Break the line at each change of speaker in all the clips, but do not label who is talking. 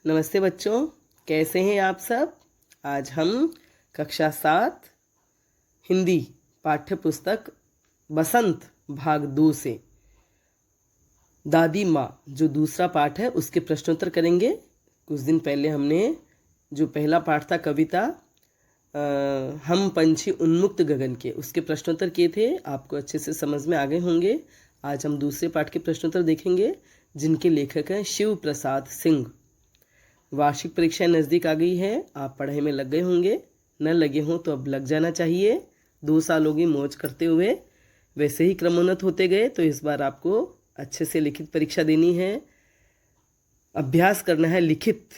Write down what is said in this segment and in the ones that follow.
नमस्ते बच्चों, कैसे हैं आप सब। आज हम कक्षा 7 हिंदी पाठ्य पुस्तक बसंत भाग 2 से दादी माँ जो दूसरा पाठ है उसके प्रश्नोत्तर करेंगे। कुछ दिन पहले हमने जो पहला पाठ था कविता हम पंछी उन्मुक्त गगन के, उसके प्रश्नोत्तर किए थे। आपको अच्छे से समझ में आ गए होंगे। आज हम दूसरे पाठ के प्रश्नोत्तर देखेंगे जिनके लेखक हैं शिव प्रसाद सिंह। वार्षिक परीक्षाएं नज़दीक आ गई है, आप पढ़ाई में लग गए होंगे। न लगे हों तो अब लग जाना चाहिए। 2 साल होगी मौज करते हुए, वैसे ही क्रमोन्नत होते गए। तो इस बार आपको अच्छे से लिखित परीक्षा देनी है, अभ्यास करना है लिखित,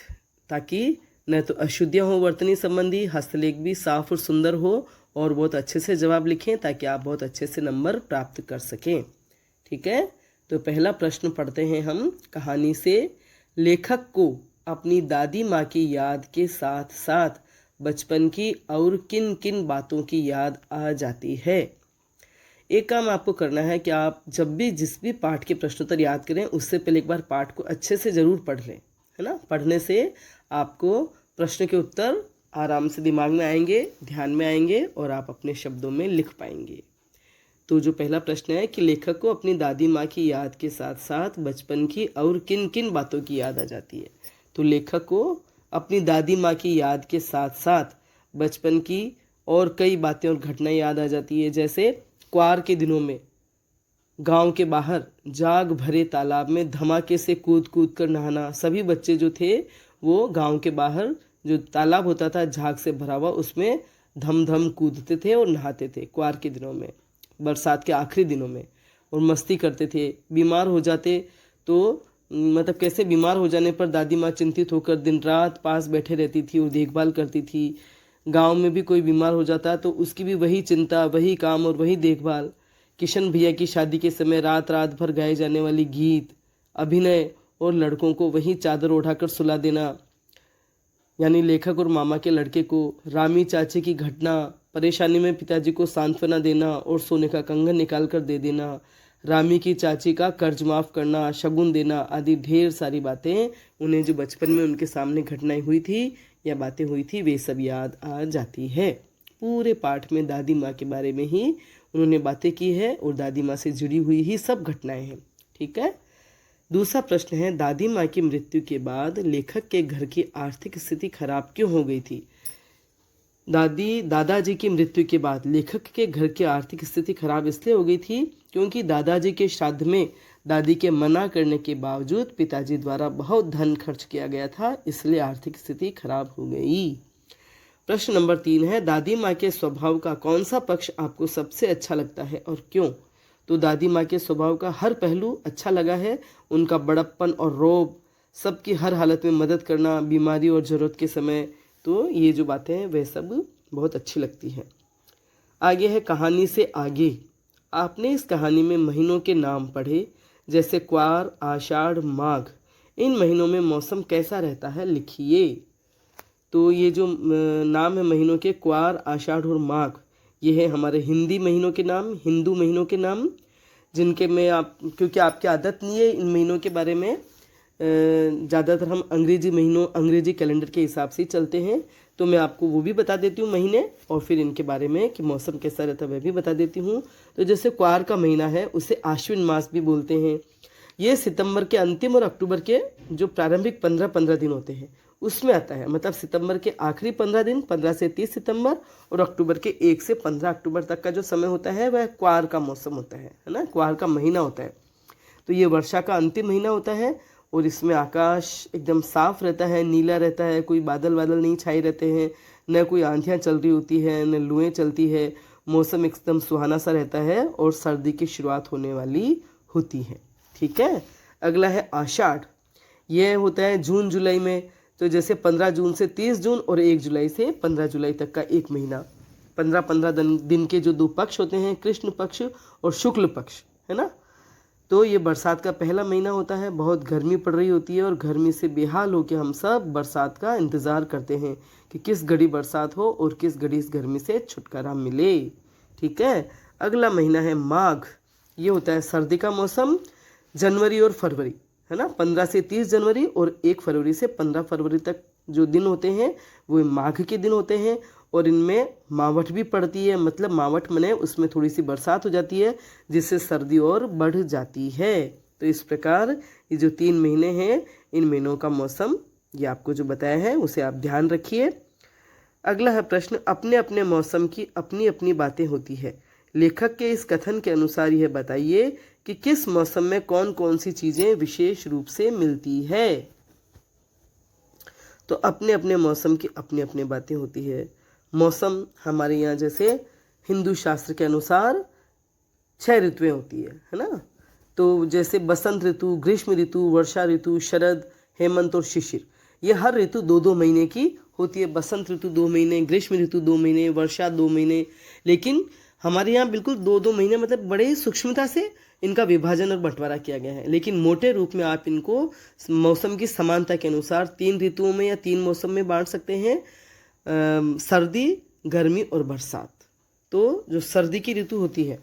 ताकि न तो अशुद्धियाँ हो वर्तनी संबंधी, हस्तलेख भी साफ और सुंदर हो और बहुत अच्छे से जवाब लिखें ताकि आप बहुत अच्छे से नंबर प्राप्त कर सकें। ठीक है, तो पहला प्रश्न पढ़ते हैं हम। कहानी से लेखक को अपनी दादी माँ की याद के साथ साथ बचपन की और किन किन बातों की याद आ जाती है। एक काम आपको करना है कि आप जब भी जिस भी पाठ के प्रश्नोत्तर याद करें उससे पहले एक बार पाठ को अच्छे से ज़रूर पढ़ लें, है ना। पढ़ने से आपको प्रश्न के उत्तर आराम से दिमाग में आएंगे, ध्यान में आएंगे और आप अपने शब्दों में लिख पाएंगे। तो जो पहला प्रश्न है कि लेखक को अपनी दादी माँ की याद के साथ साथ बचपन की और किन किन बातों की याद आ जाती है। तो लेखक को अपनी दादी माँ की याद के साथ साथ बचपन की और कई बातें और घटनाएं याद आ जाती है। जैसे क्वार के दिनों में गांव के बाहर जाग भरे तालाब में धमाके से कूद कूद कर नहाना। सभी बच्चे जो थे वो गांव के बाहर जो तालाब होता था झाग से भरा हुआ, उसमें धम धम कूदते थे और नहाते थे क्वार के दिनों में, बरसात के आखिरी दिनों में, और मस्ती करते थे। बीमार हो जाते तो मतलब कैसे बीमार हो जाने पर दादी माँ चिंतित होकर दिन रात पास बैठे रहती थी और देखभाल करती थी। गांव में भी कोई बीमार हो जाता तो उसकी भी वही चिंता, वही काम और वही देखभाल। किशन भैया की शादी के समय रात रात भर गाए जाने वाली गीत, अभिनय और लड़कों को वही चादर ओढ़ाकर सुला देना, यानी लेखक और मामा के लड़के को। रामी चाचे की घटना, परेशानी में पिताजी को सांत्वना देना और सोने का कंगन निकाल कर दे देना, रामी की चाची का कर्ज माफ़ करना, शगुन देना आदि ढेर सारी बातें उन्हें जो बचपन में उनके सामने घटनाएं हुई थी या बातें हुई थी वे सब याद आ जाती है। पूरे पाठ में दादी माँ के बारे में ही उन्होंने बातें की है और दादी माँ से जुड़ी हुई ही सब घटनाएं हैं। ठीक है। दूसरा प्रश्न है, दादी माँ की मृत्यु के बाद लेखक के घर की आर्थिक स्थिति खराब क्यों हो गई थी। दादाजी की मृत्यु के बाद लेखक के घर की आर्थिक स्थिति खराब इसलिए हो गई थी क्योंकि दादाजी के श्राद्ध में दादी के मना करने के बावजूद पिताजी द्वारा बहुत धन खर्च किया गया था, इसलिए आर्थिक स्थिति खराब हो गई। प्रश्न नंबर 3 है, दादी माँ के स्वभाव का कौन सा पक्ष आपको सबसे अच्छा लगता है और क्यों। तो दादी माँ के स्वभाव का हर पहलू अच्छा लगा है। उनका बड़प्पन और रौब, सबकी हर हालत में मदद करना, बीमारी और ज़रूरत के समय, तो ये जो बातें हैं वह सब बहुत अच्छी लगती हैं। आगे है कहानी से आगे। आपने इस कहानी में महीनों के नाम पढ़े, जैसे क्वार, आषाढ़, माघ। इन महीनों में मौसम कैसा रहता है लिखिए। तो ये जो नाम है महीनों के, क्वार, आषाढ़ और माघ, ये है हमारे हिंदी महीनों के नाम, हिंदू महीनों के नाम, जिनके में आप, क्योंकि आपकी आदत नहीं है इन महीनों के बारे में, ज़्यादातर हम अंग्रेजी कैलेंडर के हिसाब से चलते हैं। तो मैं आपको वो भी बता देती हूँ महीने, और फिर इनके बारे में कि मौसम कैसा रहता है वह भी बता देती हूँ। तो जैसे क्वार का महीना है उसे आश्विन मास भी बोलते हैं। ये सितंबर के अंतिम और अक्टूबर के जो प्रारंभिक 15 दिन होते हैं उसमें आता है। मतलब सितंबर के आखिरी 15 दिन, 15 से 30 सितंबर, और अक्टूबर के 1 से 15 अक्टूबर तक का जो समय होता है वह क्वार का मौसम होता है ना, क्वार का महीना होता है। तो ये वर्षा का अंतिम महीना होता है और इसमें आकाश एकदम साफ रहता है, नीला रहता है, कोई बादल नहीं छाए रहते हैं, न कोई आंधियाँ चल रही होती है, न लुएँ चलती है। मौसम एकदम सुहाना सा रहता है और सर्दी की शुरुआत होने वाली होती है। ठीक है। अगला है आषाढ़। यह होता है जून जुलाई में। तो जैसे 15 जून से 30 जून और 1 जुलाई से 15 जुलाई तक का एक महीना। 15 दिन के जो 2 पक्ष होते हैं, कृष्ण पक्ष और शुक्ल पक्ष, है ना। तो ये बरसात का पहला महीना होता है। बहुत गर्मी पड़ रही होती है और गर्मी से बेहाल होकर हम सब बरसात का इंतज़ार करते हैं कि किस घड़ी बरसात हो और किस घड़ी इस गर्मी से छुटकारा मिले। ठीक है। अगला महीना है माघ। ये होता है सर्दी का मौसम, जनवरी और फरवरी, है ना। 15 से 30 जनवरी और 1 फरवरी से 15 फरवरी तक जो दिन होते हैं वो माघ के दिन होते हैं। और इनमें मावठ भी पड़ती है, मतलब मावठ मने उसमें थोड़ी सी बरसात हो जाती है जिससे सर्दी और बढ़ जाती है। तो इस प्रकार ये जो 3 महीने हैं, इन महीनों का मौसम ये आपको जो बताया है उसे आप ध्यान रखिए। अगला है प्रश्न, अपने अपने मौसम की अपनी अपनी बातें होती है। लेखक के इस कथन के अनुसार यह बताइए कि किस मौसम में कौन कौन सी चीज़ें विशेष रूप से मिलती है। तो अपने अपने मौसम की अपनी अपनी बातें होती है। मौसम हमारे यहाँ जैसे हिंदू शास्त्र के अनुसार 6 ऋतुएं होती है ना। तो जैसे बसंत ऋतु, ग्रीष्म ऋतु, वर्षा ऋतु, शरद, हेमंत और शिशिर, ये हर ऋतु 2-2 महीने की होती है। बसंत ऋतु 2 महीने, ग्रीष्म ऋतु 2 महीने, वर्षा 2 महीने। लेकिन हमारे यहाँ बिल्कुल 2-2 महीने, मतलब बड़े सूक्ष्मता से इनका विभाजन और बंटवारा किया गया है। लेकिन मोटे रूप में आप इनको मौसम की समानता के अनुसार 3 ऋतुओं में या 3 मौसम में बांट सकते हैं, सर्दी, गर्मी और बरसात। तो जो सर्दी की ऋतु होती है,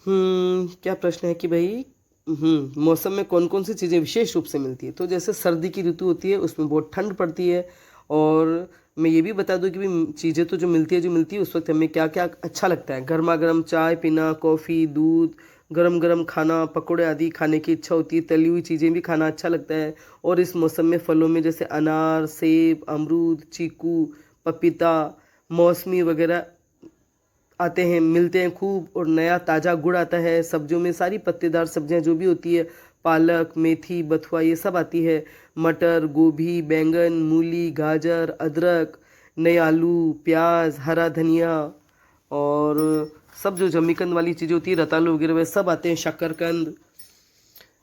क्या प्रश्न है कि भाई मौसम में कौन कौन सी चीज़ें विशेष रूप से मिलती है। तो जैसे सर्दी की ऋतु होती है उसमें बहुत ठंड पड़ती है। और मैं ये भी बता दूं कि भाई चीज़ें तो जो मिलती है उस वक्त हमें क्या क्या अच्छा लगता है। गर्मा गर्म चाय पीना, कॉफ़ी, दूध, गरम गरम खाना, पकौड़े आदि खाने की इच्छा होती है। तली हुई चीज़ें भी खाना अच्छा लगता है। और इस मौसम में फलों में जैसे अनार, सेब, अमरूद, चीकू, पपीता, मौसमी वगैरह आते हैं, मिलते हैं खूब। और नया ताज़ा गुड़ आता है। सब्जियों में सारी पत्तेदार सब्जियां जो भी होती है, पालक, मेथी, बथुआ, ये सब आती है। मटर, गोभी, बैंगन, मूली, गाजर, अदरक, नए आलू, प्याज, हरा धनिया और सब जो जमीकंद वाली चीज़ें होती है, रतालू वगैरह, वे सब आते हैं। शक्करकंद,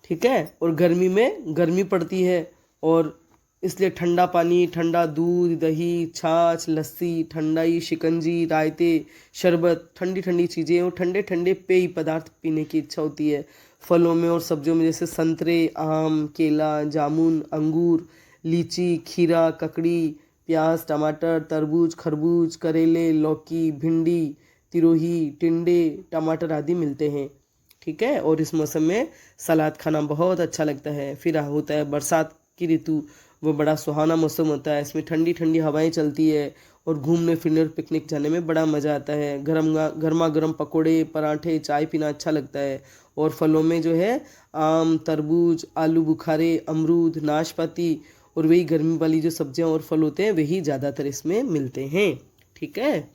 ठीक है। और गर्मी में गर्मी पड़ती है और इसलिए ठंडा पानी, ठंडा दूध, दही, छाछ, लस्सी, ठंडाई, शिकंजी, रायते, शरबत, ठंडी ठंडी चीज़ें और ठंडे ठंडे पेय पदार्थ पीने की इच्छा होती है। फलों में और सब्जियों में जैसे संतरे, आम, केला, जामुन, अंगूर, लीची, खीरा, ककड़ी, प्याज, टमाटर, तरबूज, खरबूज, करेले, लौकी, भिंडी, तिरोही, टिंडे, टमाटर आदि मिलते हैं, ठीक है। और इस मौसम में सलाद खाना बहुत अच्छा लगता है। फिर होता है बरसात की ऋतु, वो बड़ा सुहाना मौसम होता है। इसमें ठंडी ठंडी हवाएं चलती है और घूमने फिरने और पिकनिक जाने में बड़ा मज़ा आता है। गर्मा गर्म पकोड़े, पराठे, चाय पीना अच्छा लगता है। और फलों में जो है आम, तरबूज, आलू बुखारे, अमरूद, नाशपाती और वही गर्मी वाली जो सब्जियां और फल होते हैं वही ज़्यादातर इसमें मिलते हैं, ठीक है।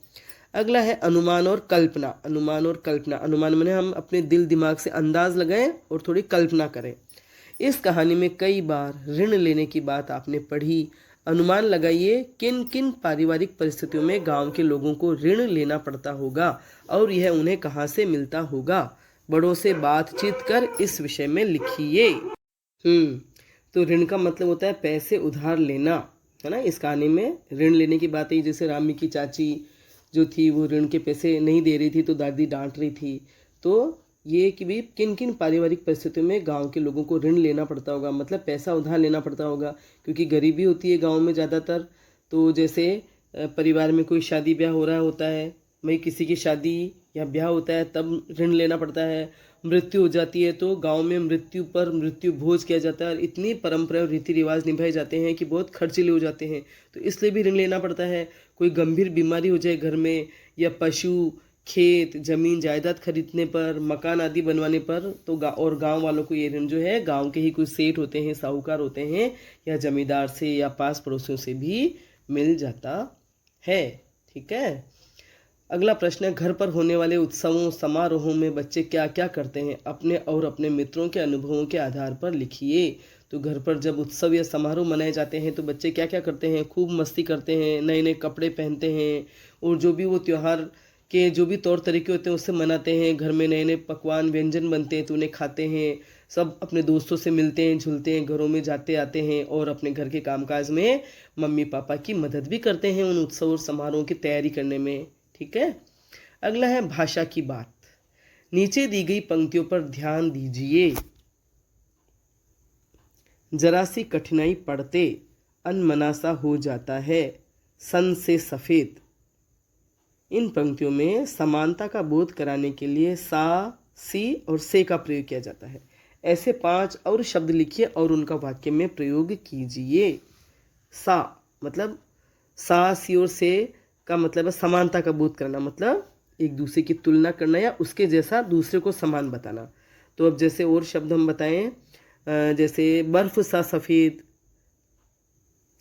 अगला है अनुमान और कल्पना। अनुमान और कल्पना, अनुमान माने हम अपने दिल दिमाग से अंदाज लगाएं और थोड़ी कल्पना करें। इस कहानी में कई बार ऋण लेने की बात आपने पढ़ी। अनुमान लगाइए किन किन पारिवारिक परिस्थितियों में गांव के लोगों को ऋण लेना पड़ता होगा और यह उन्हें कहां से मिलता होगा। बड़ों से बातचीत कर इस विषय में लिखिए। तो ऋण का मतलब होता है पैसे उधार लेना, है ना। इस कहानी में ऋण लेने की बात है। जैसे रामी की चाची जो थी वो ऋण के पैसे नहीं दे रही थी तो दादी डांट रही थी। तो ये कि भी किन किन पारिवारिक परिस्थितियों में गांव के लोगों को ऋण लेना पड़ता होगा, मतलब पैसा उधार लेना पड़ता होगा, क्योंकि गरीबी होती है गांव में ज़्यादातर। तो जैसे परिवार में कोई शादी ब्याह हो रहा होता है, भाई किसी की शादी या ब्याह होता है तब ऋण लेना पड़ता है। मृत्यु हो जाती है तो गांव में मृत्यु पर मृत्यु भोज किया जाता है और इतनी परंपरा और रीति रिवाज निभाए जाते हैं कि बहुत खर्चीले हो जाते हैं, तो इसलिए भी ऋण लेना पड़ता है। कोई गंभीर बीमारी हो जाए घर में, या पशु, खेत, जमीन जायदाद खरीदने पर, मकान आदि बनवाने पर, तो और गांव वालों को ये ऋण जो है गांव के ही कुछ सेठ होते हैं, साहूकार होते हैं, या जमींदार से या पास पड़ोसियों से भी मिल जाता है, ठीक है। अगला प्रश्न है, घर पर होने वाले उत्सवों समारोहों में बच्चे क्या क्या करते हैं, अपने और अपने मित्रों के अनुभवों के आधार पर लिखिए। तो घर पर जब उत्सव या समारोह मनाए जाते हैं तो बच्चे क्या क्या करते हैं, खूब मस्ती करते हैं, नए नए कपड़े पहनते हैं और जो भी वो त्यौहार के जो भी तौर तरीके होते हैं उससे मनाते हैं। घर में नए नए पकवान व्यंजन बनते हैं तो उन्हें खाते हैं। सब अपने दोस्तों से मिलते हैं, झुलते हैं, घरों में जाते आते हैं और अपने घर के कामकाज में मम्मी पापा की मदद भी करते हैं उन उत्सव और समारोह की तैयारी करने में, ठीक है। अगला है भाषा की बात। नीचे दी गई पंक्तियों पर ध्यान दीजिए। जरा सी कठिनाई पड़ते अनमनासा हो जाता है, सन से सफ़ेद। इन पंक्तियों में समानता का बोध कराने के लिए सा, सी और से का प्रयोग किया जाता है। ऐसे 5 और शब्द लिखिए और उनका वाक्य में प्रयोग कीजिए। सा मतलब सा सी और से का मतलब है समानता का बोध करना, मतलब एक दूसरे की तुलना करना या उसके जैसा दूसरे को समान बताना। तो अब जैसे और शब्द हम बताएं, जैसे बर्फ सा सफ़ेद,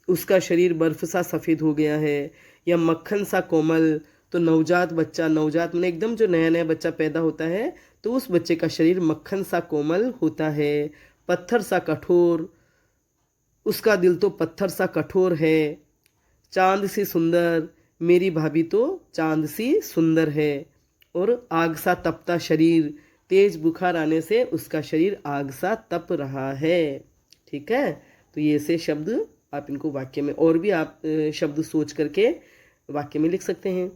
उसका शरीर बर्फ सा सफ़ेद हो गया है, या मक्खन सा कोमल, तो नवजात बच्चा, नवजात में एकदम जो नया नया बच्चा पैदा होता है तो उस बच्चे का शरीर मक्खन सा कोमल होता है। पत्थर सा कठोर, उसका दिल तो पत्थर सा कठोर है। चांद सी सुंदर, मेरी भाभी तो चांद सी सुंदर है। और आग सा तपता शरीर, तेज बुखार आने से उसका शरीर आग सा तप रहा है। ठीक है, तो ये से शब्द आप इनको वाक्य में, और भी आप शब्द सोच करके वाक्य में लिख सकते हैं।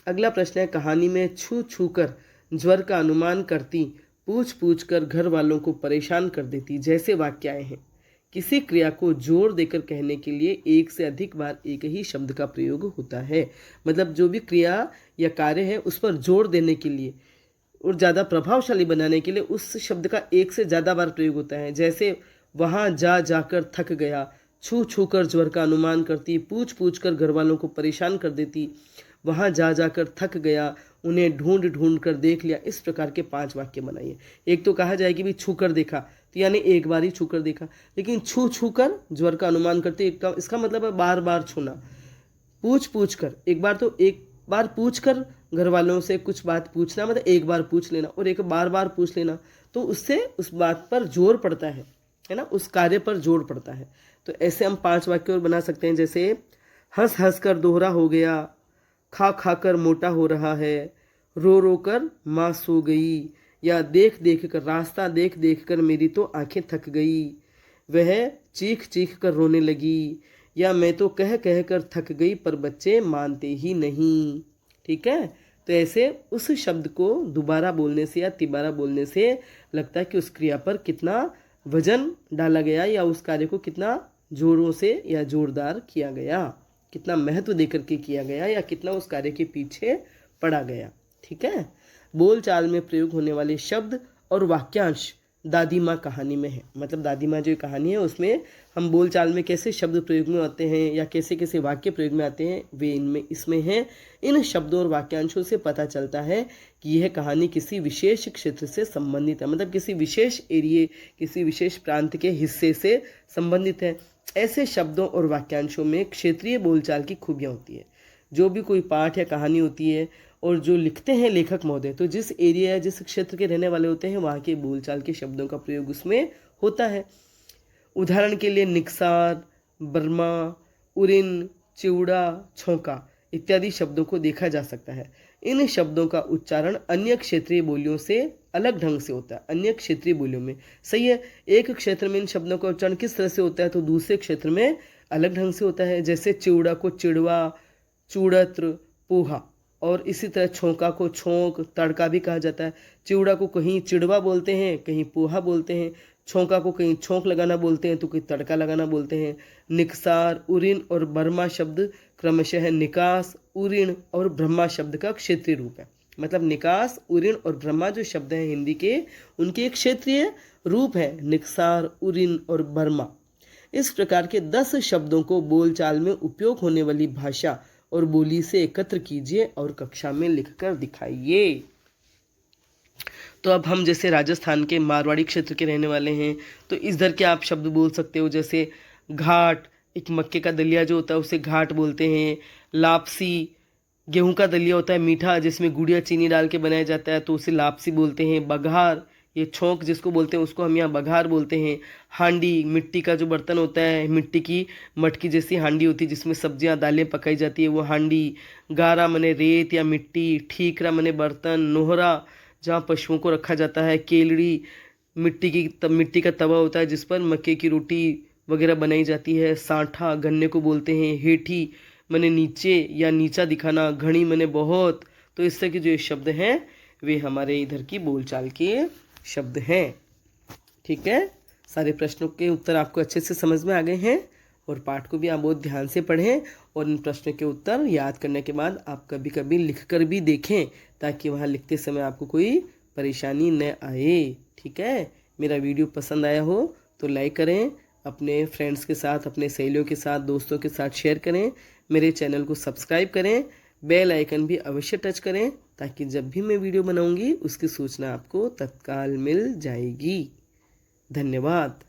अगला प्रश्न है, कहानी में छू छू कर ज्वर का अनुमान करती, पूछ पूछ कर घर वालों को परेशान कर देती जैसे वाक्य आए हैं। किसी क्रिया को जोर देकर कहने के लिए एक से अधिक बार एक ही शब्द का प्रयोग होता है। मतलब जो भी क्रिया या कार्य है उस पर जोर देने के लिए और ज़्यादा प्रभावशाली बनाने के लिए उस शब्द का एक से ज़्यादा बार प्रयोग होता है। जैसे वहाँ जा जाकर थक गया, छू छू कर ज्वर का अनुमान करती, पूछ पूछ कर घर वालों को परेशान कर देती, वहाँ जा जाकर थक गया, उन्हें ढूंढ ढूंढ कर देख लिया। इस प्रकार के 5 वाक्य बनाइए। एक तो कहा जाए कि भी छू कर देखा, तो यानी एक बार ही छू कर देखा, लेकिन छू छू कर ज्वर का अनुमान करते इसका मतलब है बार बार छूना। पूछ पूछ कर, एक बार तो एक बार पूछ कर घर वालों से कुछ बात पूछना, मतलब एक बार पूछ लेना, और एक बार बार पूछ लेना, तो उससे उस बात पर जोर पड़ता है ना, उस कार्य पर जोर पड़ता है। तो ऐसे हम 5 वाक्य और बना सकते हैं। जैसे हंस हंस कर दोहरा हो गया, खा खा कर मोटा हो रहा है, रो रो कर माँ सो गई, या देख देख कर, रास्ता देख देख कर मेरी तो आंखें थक गई, वह चीख चीख कर रोने लगी, या मैं तो कह कह कर थक गई पर बच्चे मानते ही नहीं। ठीक है, तो ऐसे उस शब्द को दोबारा बोलने से या तिबारा बोलने से लगता है कि उस क्रिया पर कितना वजन डाला गया, या उस कार्य को कितना जोरों से या जोरदार किया गया, कितना महत्व देकर के किया गया, या कितना उस कार्य के पीछे पड़ा गया। ठीक है, बोलचाल में प्रयोग होने वाले शब्द और वाक्यांश दादी माँ कहानी में है। मतलब दादी माँ जो कहानी है उसमें हम बोलचाल में कैसे शब्द प्रयोग में आते हैं या कैसे कैसे वाक्य प्रयोग में आते हैं वे इसमें हैं। इन शब्दों और वाक्यांशों से पता चलता है कि यह कहानी किसी विशेष क्षेत्र से संबंधित है, मतलब किसी विशेष एरिए, किसी विशेष प्रांत के हिस्से से संबंधित है। ऐसे शब्दों और वाक्यांशों में क्षेत्रीय बोलचाल की खूबियाँ होती है। जो भी कोई पाठ या कहानी होती है और जो लिखते हैं लेखक महोदय, तो जिस एरिया या जिस क्षेत्र के रहने वाले होते हैं वहाँ के बोलचाल के शब्दों का प्रयोग उसमें होता है। उदाहरण के लिए निक्सार, बर्मा, उरिन, चिवड़ा, छोंका इत्यादि शब्दों को देखा जा सकता है। इन शब्दों का उच्चारण अन्य क्षेत्रीय बोलियों से अलग ढंग से होता है। अन्य क्षेत्रीय बोलियों में सही है, एक क्षेत्र में इन शब्दों का उच्चारण किस तरह से होता है तो दूसरे क्षेत्र में अलग ढंग से होता है। जैसे चिवड़ा को चिड़वा, चूड़त्र, पोहा, और इसी तरह छोंका को छोंक, तड़का भी कहा जाता है। चिवड़ा को कहीं चिड़वा बोलते हैं, कहीं पोहा बोलते हैं। छोंका को कहीं छोंक लगाना बोलते हैं तो कहीं तड़का लगाना बोलते हैं। निकसार, उरिन और बर्मा शब्द क्रमशः निकास, उरिन और ब्रह्मा शब्द का क्षेत्रीय रूप है। मतलब निकास, उरिन और ब्रह्मा जो शब्द हैं हिंदी के, उनके एक क्षेत्रीय रूप है निकसार, उरिन और बर्मा। इस प्रकार के 10 शब्दों को बोलचाल में उपयोग होने वाली भाषा और बोली से एकत्र कीजिए और कक्षा में लिखकर दिखाइए। तो अब हम जैसे राजस्थान के मारवाड़ी क्षेत्र के रहने वाले हैं तो इधर के आप शब्द बोल सकते हो। जैसे घाट, एक मक्के का दलिया जो होता है उसे घाट बोलते हैं। लापसी, गेहूं का दलिया होता है मीठा जिसमें गुड़िया चीनी डाल के बनाया जाता है तो उसे लापसी बोलते हैं। बघार, ये छोंक जिसको बोलते हैं उसको हम यहाँ बघार बोलते हैं। हांडी, मिट्टी का जो बर्तन होता है, मिट्टी की मटकी जैसी हांडी होती है जिसमें सब्जियां दालें पकाई जाती है वो हांडी। गारा मने रेत या मिट्टी, ठीकरा मने बर्तन, नोहरा जहाँ पशुओं को रखा जाता है। केलड़ी, मिट्टी का तवा होता है जिस पर मक्के की रोटी वगैरह बनाई जाती है। सांठा, गन्ने को बोलते हैं। हेठी मने नीचे या नीचा दिखाना। घड़ी मने बहुत। तो इस तरह के जो शब्द हैं वे हमारे इधर की बोलचाल के शब्द हैं। ठीक है, सारे प्रश्नों के उत्तर आपको अच्छे से समझ में आ गए हैं और पाठ को भी आप बहुत ध्यान से पढ़ें और इन प्रश्नों के उत्तर याद करने के बाद आप कभी कभी लिख कर भी देखें ताकि वहाँ लिखते समय आपको कोई परेशानी न आए। ठीक है, मेरा वीडियो पसंद आया हो तो लाइक करें, अपने फ्रेंड्स के साथ, अपने सहेलियों के साथ, दोस्तों के साथ शेयर करें, मेरे चैनल को सब्सक्राइब करें, बेल आइकन भी अवश्य टच करें ताकि जब भी मैं वीडियो बनाऊंगी उसकी सूचना आपको तत्काल मिल जाएगी। धन्यवाद।